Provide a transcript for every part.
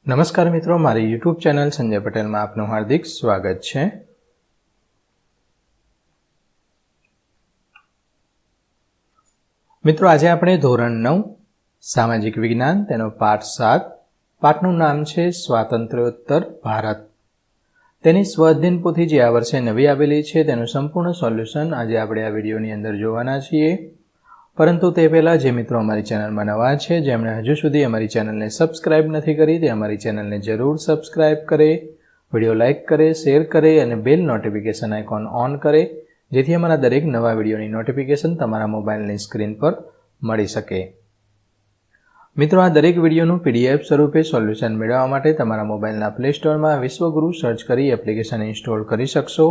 નમસ્કાર મિત્રો, મારી યુટ્યુબ ચેનલ સંજય પટેલમાં આપનું હાર્દિક સ્વાગત છે। મિત્રો, આજે આપણે ધોરણ 9 સામાજિક વિજ્ઞાન તેનો પાઠ 7 પાઠનું નામ છે સ્વાતંત્ર્યોત્તર ભારત। તેની સ્વઅધ્યયન પોથી જે આ વર્ષે નવી આવેલી છે તેનું સંપૂર્ણ સોલ્યુશન આજે આપણે આ વિડીયોની અંદર જોવાના છીએ। પરંતુ તે પહેલાં જે મિત્રો અમારી ચેનલમાં નવા છે, જેમણે હજુ સુધી અમારી ચેનલને સબસ્ક્રાઇબ નથી કરી, તે અમારી ચેનલને જરૂર સબસ્ક્રાઇબ કરે, વિડીયો લાઇક કરે, શેર કરે અને બેલ નોટિફિકેશન આઇકોન ઓન કરે, જેથી અમારા દરેક નવા વિડીયોની નોટિફિકેશન તમારા મોબાઈલની સ્ક્રીન પર મળી શકે। મિત્રો, આ દરેક વિડીયોનું PDF સ્વરૂપે સોલ્યુશન મેળવવા માટે તમારા મોબાઈલના પ્લે સ્ટોરમાં વિશ્વગુરુ સર્ચ કરી એપ્લિકેશન ઇન્સ્ટોલ કરી શકશો।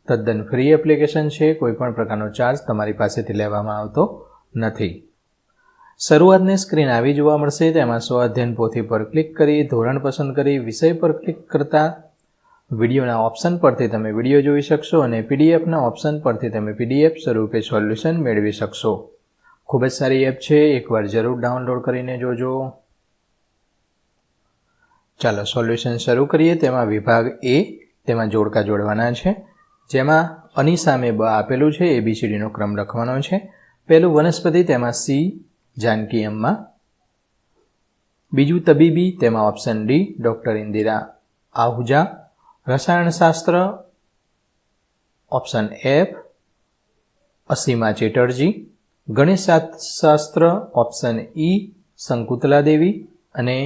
તદ્દન ફ્રી એપ્લિકેશન છે, કોઈપણ પ્રકારનો ચાર્જ તમારી પાસેથી લેવામાં આવતો નથી। શરૂઆતની સ્ક્રીન આવી જોવા મળશે, તેમાં સ્વઅધ્યયન પોથી પર ક્લિક કરી ધોરણ પસંદ કરી વિષય પર ક્લિક કરતા વિડીયોના ઓપ્શન પરથી તમે વિડીયો જોઈ શકશો અને PDFના ઓપ્શન પરથી તમે PDF સ્વરૂપે સોલ્યુશન મેળવી શકશો। ખૂબ જ સારી એપ છે, એકવાર જરૂર ડાઉનલોડ કરીને જોજો। ચાલો સોલ્યુશન શરૂ કરીએ। તેમાં વિભાગ A, તેમાં જોડકા જોડવાના છે, જેમાં અની સામે બ આપેલું છે, ABCDનો ક્રમ લખવાનો છે। પહેલું વનસ્પતિ, તેમાં C જાનકી અમ્મા। બીજું તબીબી, તેમાં option D doctor Indira Ahuja. રસાયણશાસ્ત્ર ઓપ્શન F અસીમા ચેટર્જી। ગણિતશાસ્ત્ર ઓપ્શન E શંકુતલા દેવી અને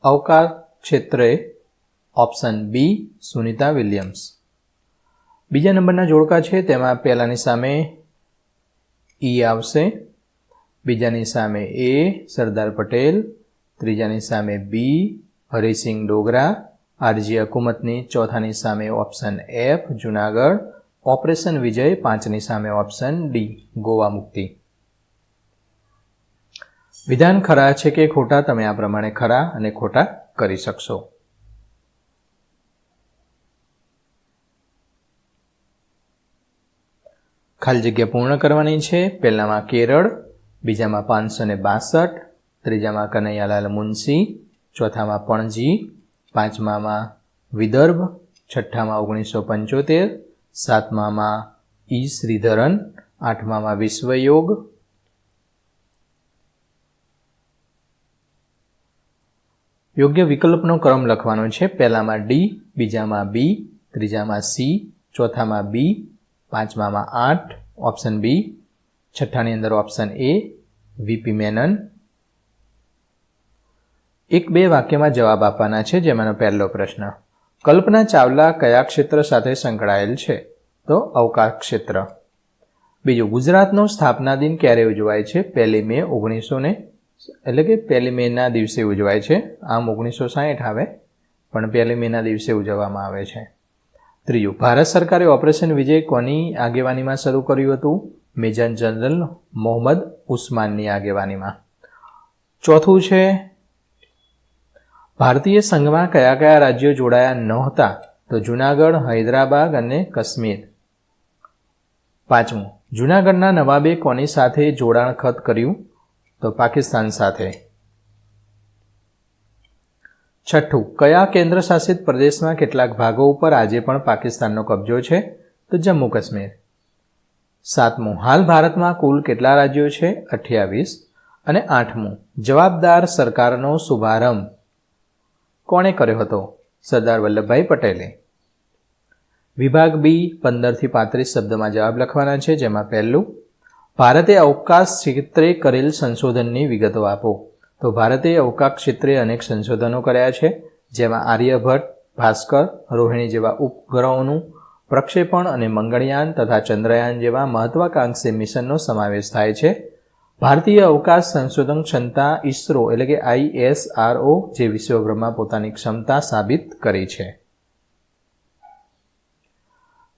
અવકાશ ક્ષેત્રે ઓપ્શન B સુનિતા વિલિયમ્સ। બીજા નંબરના જોડકા છે, તેમાં પહેલાની સામે E આવશે, બીજાની સામે A સરદાર પટેલ, ત્રીજાની સામે B હરિસિંહ ડોગરા, આરજી હકુમતની ચોથાની સામે ઓપ્શન F જુનાગઢ, ઓપરેશન વિજય પાંચની સામે ઓપ્શન D ગોવા મુક્તિ। વિધાન ખરા છે કે ખોટા, તમે આ પ્રમાણે ખરા અને ખોટા કરી શકશો। ખાલી જગ્યા પૂર્ણ કરવાની છે। પહેલામાં કેરળ, બીજામાં 562, ત્રીજામાં કનૈયાલાલ મુનશી, ચોથામાં પણજી, પાંચમામાં વિદર્ભ, છઠ્ઠામાં 1975, સાતમામાં E શ્રીધરન, આઠમામાં વિશ્વયોગ, યોગ્ય વિકલ્પનો ક્રમ લખવાનો છે। પહેલામાં D, બીજામાં B, ત્રીજામાં C, ચોથામાં B, પાંચમામાં 8 option B, છઠ્ઠાની અંદર ઓપ્શન A VP મેનન। એક બે વાક્યમાં જવાબ આપવાના છે, જેમાંનો પહેલો પ્રશ્ન, કલ્પના ચાવલા કયા ક્ષેત્ર સાથે સંકળાયેલ છે? તો અવકાશ ક્ષેત્ર। બીજું, ગુજરાતનો સ્થાપના દિન ક્યારે ઉજવાય છે? 1 મે 1900 એટલે કે 1 મેના દિવસે ઉજવાય છે। આમ 1960 આવે, પણ 1 મેના દિવસે ઉજવવામાં આવે છે। ત્રીજું, ભારત સરકારે ઓપરેશન વિજય કોની આગેવાનીમાં શરૂ કર્યું હતું? મેજર જનરલ મોહમ્મદ ઉસ્માનની આગેવાનીમાં। ચોથું છે, ભારતીય સંઘમાં કયા કયા રાજ્યો જોડાયા નહોતા? તો જૂનાગઢ, હૈદરાબાદ અને કાશ્મીર। પાંચમું, જૂનાગઢના નવાબે કોની સાથે જોડાણ ખત કર્યું? તો પાકિસ્તાન સાથે। છઠ્ઠું, કયા કેન્દ્ર શાસિત પ્રદેશમાં કેટલાક ભાગો ઉપર આજે પણ પાકિસ્તાનનો કબજો છે? તો જમ્મુ કાશ્મીર। સાતમું, હાલ ભારતમાં કુલ કેટલા રાજ્યો છે? 28। અને આઠમું, જવાબદાર સરકારનો શુભારંભ કોણે કર્યો હતો? સરદાર વલ્લભભાઈ પટેલે। વિભાગ B 15 થી 35 શબ્દમાં જવાબ લખવાના છે, જેમાં પહેલું, ભારતે અવકાશ ક્ષેત્રે કરેલ સંશોધનની વિગતો આપો। તો ભારતે અવકાશ ક્ષેત્રે અનેક સંશોધનો કર્યા છે, જેમાં આર્યભટ્ટ, ભાસ્કર, રોહિણી જેવા ઉપગ્રહોનું પ્રક્ષેપણ અને મંગળયાન તથા ચંદ્રયાન જેવા મહત્વાકાંક્ષી મિશનનો સમાવેશ થાય છે। ભારતીય અવકાશ સંશોધન ક્ષમતા ISRO એટલે કે ISRO જે વિશ્વભરમાં પોતાની ક્ષમતા સાબિત કરી છે।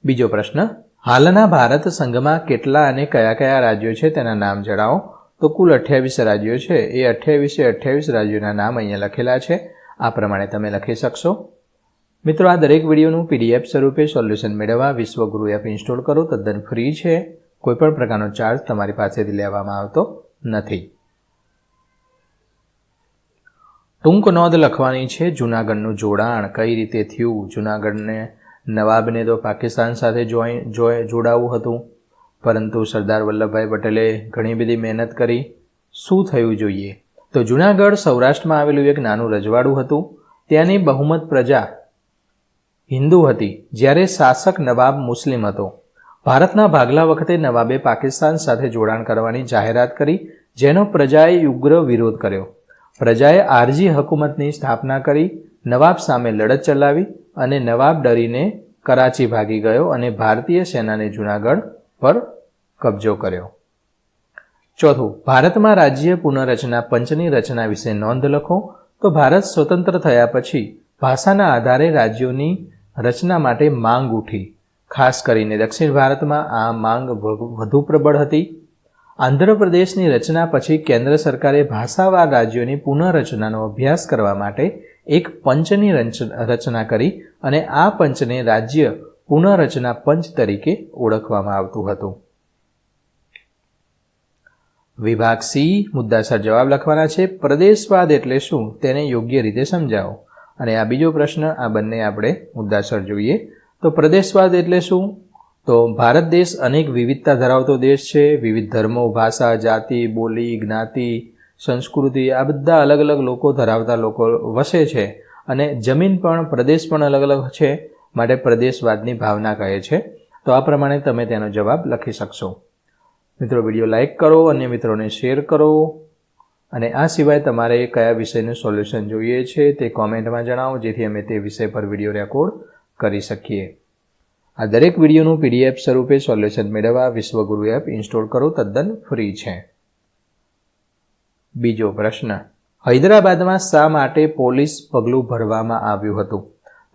બીજો પ્રશ્ન, હાલના ભારત સંઘમાં કેટલા અને કયા કયા રાજ્યો છે તેના નામ જણાવો? તો કુલ 28 રાજ્યો છે, એ 28 રાજ્યોના નામ અહીંયા લખેલા છે, આ પ્રમાણે તમે લખી શકશો। મિત્રો, આ દરેક વિડીયોનું PDF સ્વરૂપે સોલ્યુશન મેળવવા વિશ્વગુરુ એપ ઇન્સ્ટોલ કરો, તદ્દન ફ્રી છે, કોઈપણ પ્રકારનો ચાર્જ તમારી પાસેથી લેવામાં આવતો નથી। ટૂંક નોંધ લખવાની છે જૂનાગઢનું જોડાણ કઈ રીતે થયું. જૂનાગઢને નવાબને તો પાકિસ્તાન સાથે જોડાવું હતું, પરંતુ સરદાર વલ્લભભાઈ પટેલે ઘણી બધી મહેનત કરી. શું થયું જોઈએ તો જૂનાગઢ સૌરાષ્ટ્રમાં આવેલું એક નાનું રજવાડું હતું. ત્યાંની બહુમત પ્રજા હિન્દુ હતી, જ્યારે શાસક નવાબ મુસ્લિમ હતો. ભારતના ભાગલા વખતે નવાબે પાકિસ્તાન સાથે જોડાણ કરવાની જાહેરાત કરી, જેનો પ્રજાએ ઉગ્ર વિરોધ કર્યો. પ્રજાએ આરજી હકુમતની સ્થાપના કરી, નવાબ સામે લડત ચલાવી અને નવાબ ડરીને કરાચી ભાગી ગયો અને ભારતીય સેનાને જૂનાગઢ પર કબજો કર્યો. ચોથું, ભારતમાં રાજ્ય પુનઃરચના પંચની રચના વિશે નોંધ લખો. તો ભારત સ્વતંત્ર થયા પછી ભાષાના આધારે રાજ્યોની રચના માટે માંગ ઉઠી. ખાસ કરીને દક્ષિણ ભારતમાં આ માંગ વધુ પ્રબળ હતી. આંધ્રપ્રદેશની રચના પછી કેન્દ્ર સરકારે ભાષાવાર રાજ્યોની પુનઃરચનાનો અભ્યાસ કરવા માટે એક પંચની રચના કરી અને આ પંચને રાજ્ય પુનઃરચના પંચ તરીકે ઓળખવામાં આવતું હતું. વિભાગ સી મુદ્દાસર જવાબ લખવાના છે. પ્રદેશવાદ એટલે શું તેને યોગ્ય રીતે સમજાવો. અને આ બીજો પ્રશ્ન, આ બંને આપણે મુદ્દાસર જોઈએ. તો પ્રદેશવાદ એટલે શું? તો ભારત દેશ અનેક વિવિધતા ધરાવતો દેશ છે. વિવિધ ધર્મો, ભાષા, જાતિ, બોલી, જ્ઞાતિ, સંસ્કૃતિ આ બધા અલગ અલગ લોકો ધરાવતા લોકો વસે છે અને જમીન પણ, પ્રદેશ પણ અલગ અલગ છે, માટે પ્રદેશવાદની ભાવના કહે છે. તો આ પ્રમાણે તમે તેનો જવાબ લખી શકશો. મિત્રો, વિડીયો લાઇક કરો, અન્ય મિત્રોને શેર કરો અને આ સિવાય તમારે કયા વિષયનું સોલ્યુશન જોઈએ છે તે કોમેન્ટમાં જણાવો, જેથી અમે તે વિષય પર વિડીયો રેકોર્ડ કરી શકીએ. આ દરેક વિડીયોનું PDF સ્વરૂપે સોલ્યુશન મેળવવા વિશ્વગુરુ એપ ઇન્સ્ટોલ કરો, તદ્દન ફ્રી છે. બીજો પ્રશ્ન, હૈદરાબાદમાં શા માટે પોલીસ પગલું ભરવામાં આવ્યું હતું?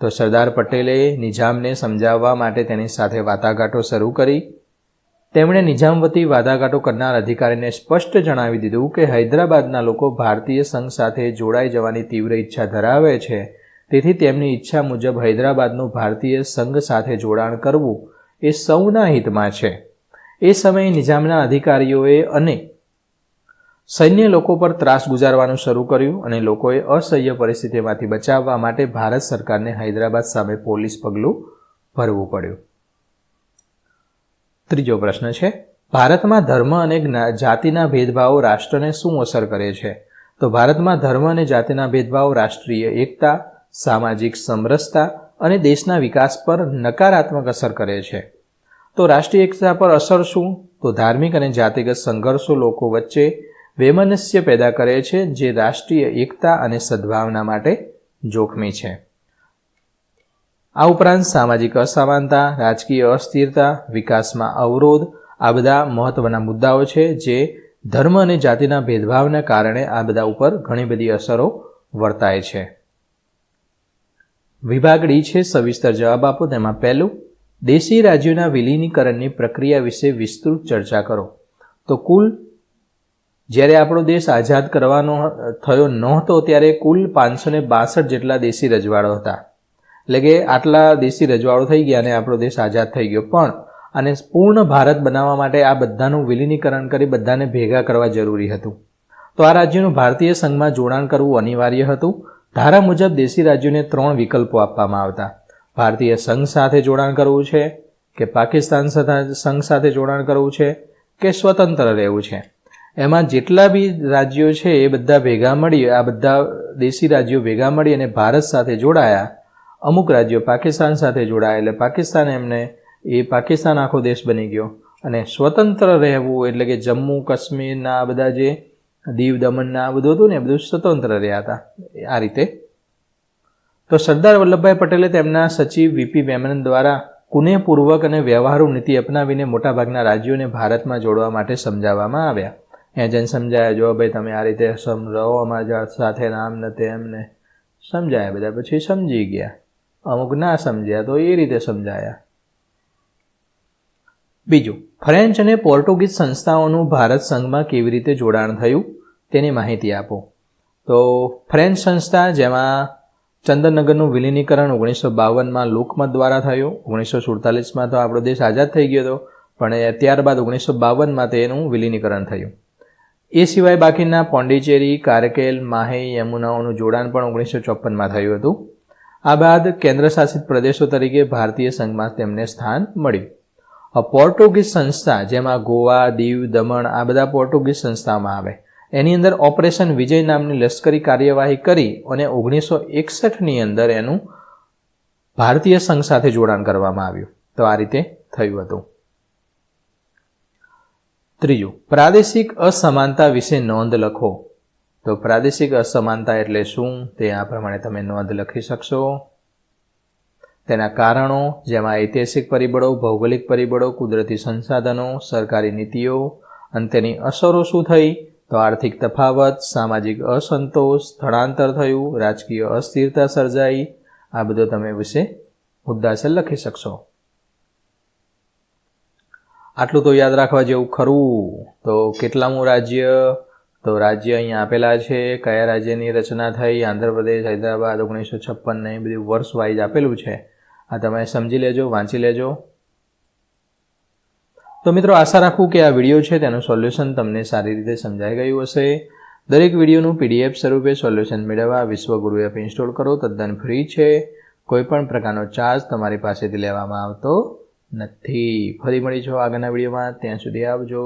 તો સરદાર પટેલે નિઝામને સમજાવવા માટે તેની સાથે વાટાઘાટો શરૂ કરી. તેમણે નિઝામ વતી વાટાઘાટો કરનાર અધિકારીને સ્પષ્ટ જણાવી દીધું કે હૈદરાબાદના લોકો ભારતીય સંઘ સાથે જોડાઈ જવાની તીવ્ર ઈચ્છા ધરાવે છે, તેથી તેમની ઈચ્છા મુજબ હૈદરાબાદનું ભારતીય સંઘ સાથે જોડાણ કરવું એ સૌના હિતમાં છે. એ સમયે નિઝામના અધિકારીઓએ અને સૈન્ય લોકો પર ત્રાસ ગુજારવાનું શરૂ કર્યું અને લોકોએ અસહ્ય પરિસ્થિતિમાંથી બચાવવા માટે ભારત સરકારને હૈદરાબાદ સામે પોલીસ પગલું ભરવું પડ્યું. ત્રીજો પ્રશ્ન છે, ભારતમાં ધર્મ અને જાતિના ભેદભાવો રાષ્ટ્રને શું અસર કરે છે? તો ભારતમાં ધર્મ અને જાતિના ભેદભાવ રાષ્ટ્રીય એકતા, સામાજિક સમરસતા અને દેશના વિકાસ પર નકારાત્મક અસર કરે છે. તો રાષ્ટ્રીય એકતા પર અસર શું? તો ધાર્મિક અને જાતિગત સંઘર્ષો લોકો વચ્ચે વૈમનસ્ય પેદા કરે છે, જે રાષ્ટ્રીય એકતા અને સદ્ભાવના માટે જોખમી છે. આ ઉપરાંત સામાજિક અસમાનતા, રાજકીય અસ્થિરતા, વિકાસમાં અવરોધ આ બધા મહત્વના મુદ્દાઓ છે, જે ધર્મ અને જાતિના ભેદભાવના કારણે આ બધા ઉપર ઘણી બધી અસરો વર્તાય છે. વિભાગ ડી છે, સવિસ્તર જવાબ આપો. તેમાં પહેલું, દેશી રાજ્યોના વિલીનીકરણની પ્રક્રિયા વિશે વિસ્તૃત ચર્ચા કરો. તો જ્યારે આપણો દેશ આઝાદ કરવાનો થયો નહોતો ત્યારે કુલ 562 જેટલા દેશી રજવાડો હતા. એટલે કે આટલા દેશી રજવાડો થઈ ગયા અને આપણો દેશ આઝાદ થઈ ગયો. પણ આને પૂર્ણ ભારત બનાવવા માટે આ બધાનું વિલીનીકરણ કરી બધાને ભેગા કરવા જરૂરી હતું. તો આ રાજ્યોનું ભારતીય સંઘમાં જોડાણ કરવું અનિવાર્ય હતું. ધારા મુજબ દેશી રાજ્યોને 3 વિકલ્પો આપવામાં આવતા. ભારતીય સંઘ સાથે જોડાણ કરવું છે, કે પાકિસ્તાન સંઘ સાથે જોડાણ કરવું છે, કે સ્વતંત્ર રહેવું છે. એમાં જેટલા બી રાજ્યો છે એ બધા ભેગા મળી, આ બધા દેશી રાજ્યો ભેગા મળી અને ભારત સાથે જોડાયા. અમુક રાજ્યો પાકિસ્તાન સાથે જોડાયા એટલે પાકિસ્તાન આખો દેશ બની ગયો. અને સ્વતંત્ર રહેવું એટલે કે જમ્મુ કાશ્મીરના આ બધા જે દીવ દમણના આ બધું હતું ને, એ બધું સ્વતંત્ર રહ્યા હતા આ રીતે. તો સરદાર વલ્લભભાઈ પટેલે તેમના સચિવ VP મેનન દ્વારા કુનેહપૂર્વક અને વ્યવહારુ નીતિ અપનાવીને મોટાભાગના રાજ્યોને ભારતમાં જોડવા માટે સમજાવવામાં આવ્યા. ત્યાં જઈને સમજાયા, જો ભાઈ તમે આ રીતે રહો અમારા સાથે, આમ ને તેમને સમજાયા. બધા પછી સમજી ગયા, અમુક ના સમજ્યા તો એ રીતે સમજાયા. બીજું, ફ્રેન્ચ અને પોર્ટુગીઝ સંસ્થાઓનું ભારત સંઘમાં કેવી રીતે જોડાણ થયું તેની માહિતી આપો. તો ફ્રેન્ચ સંસ્થા, જેમાં ચંદનનગરનું વિલીનીકરણ 1952માં લોકમત દ્વારા થયું. 1947માં તો આપણો દેશ આઝાદ થઈ ગયો હતો, પણ ત્યારબાદ 1952માં તેનું વિલીનીકરણ થયું. એ સિવાય બાકીના પોંડિચેરી, કારકેલ, માહે, યમુનાઓનું જોડાણ પણ 1954માં થયું હતું. આ બાદ કેન્દ્રશાસિત પ્રદેશો તરીકે ભારતીય સંઘમાં તેમને સ્થાન મળ્યું. પોર્ટુગીઝ સંસ્થા, જેમાં ગોવા, દીવ, દમણ આ બધા પોર્ટુગીઝ સંસ્થામાં આવે, એની અંદર ઓપરેશન વિજય નામની લશ્કરી કાર્યવાહી કરી અને 1961ની અંદર એનું ભારતીય સંઘ સાથે જોડાણ કરવામાં આવ્યું. તો આ રીતે થયું હતું. ત્રીજું, પ્રાદેશિક અસમાનતા વિશે નોંધ લખો. તો પ્રાદેશિક અસમાનતા એટલે શું તે આ પ્રમાણે તમે નોંધ લખી શકશો. તેના કારણો, જેમાં ઐતિહાસિક પરિબળો, ભૌગોલિક પરિબળો, કુદરતી સંસાધનો, સરકારી નીતિઓ અને તેની અસરો શું થઈ, તો આર્થિક તફાવત, સામાજિક અસંતોષ, સ્થળાંતર થયું, રાજકીય અસ્થિરતા સર્જાઈ, આ બધો તમે વિશે મુદ્દાસર લખી શકશો. આટલું તો યાદ રાખવા જેવું ખરું. તો કેટલામું રાજ્ય, તો રાજ્ય અહીંયા આપેલા છે. કયા રાજ્યની રચના થઈ, આંધ્રપ્રદેશ, હૈદરાબાદ, 1956 ને બધું વર્ષ વાઇઝ આપેલું છે. આ તમે સમજી લેજો, વાંચી લેજો. તો મિત્રો, આશા રાખું કે આ વિડીયો છે તેનું સોલ્યુશન તમને સારી રીતે સમજાઈ ગયું હશે. દરેક વિડીયોનું PDF સ્વરૂપે સોલ્યુશન મેળવવા વિશ્વગુરુ એપ ઇન્સ્ટોલ કરો. તદ્દન ફ્રી છે. કોઈપણ પ્રકારનો ચાર્જ તમારી પાસેથી લેવામાં આવતો નથી. ફરી મળીશું આગળના વિડીયોમાં. ત્યાં સુધી આવજો.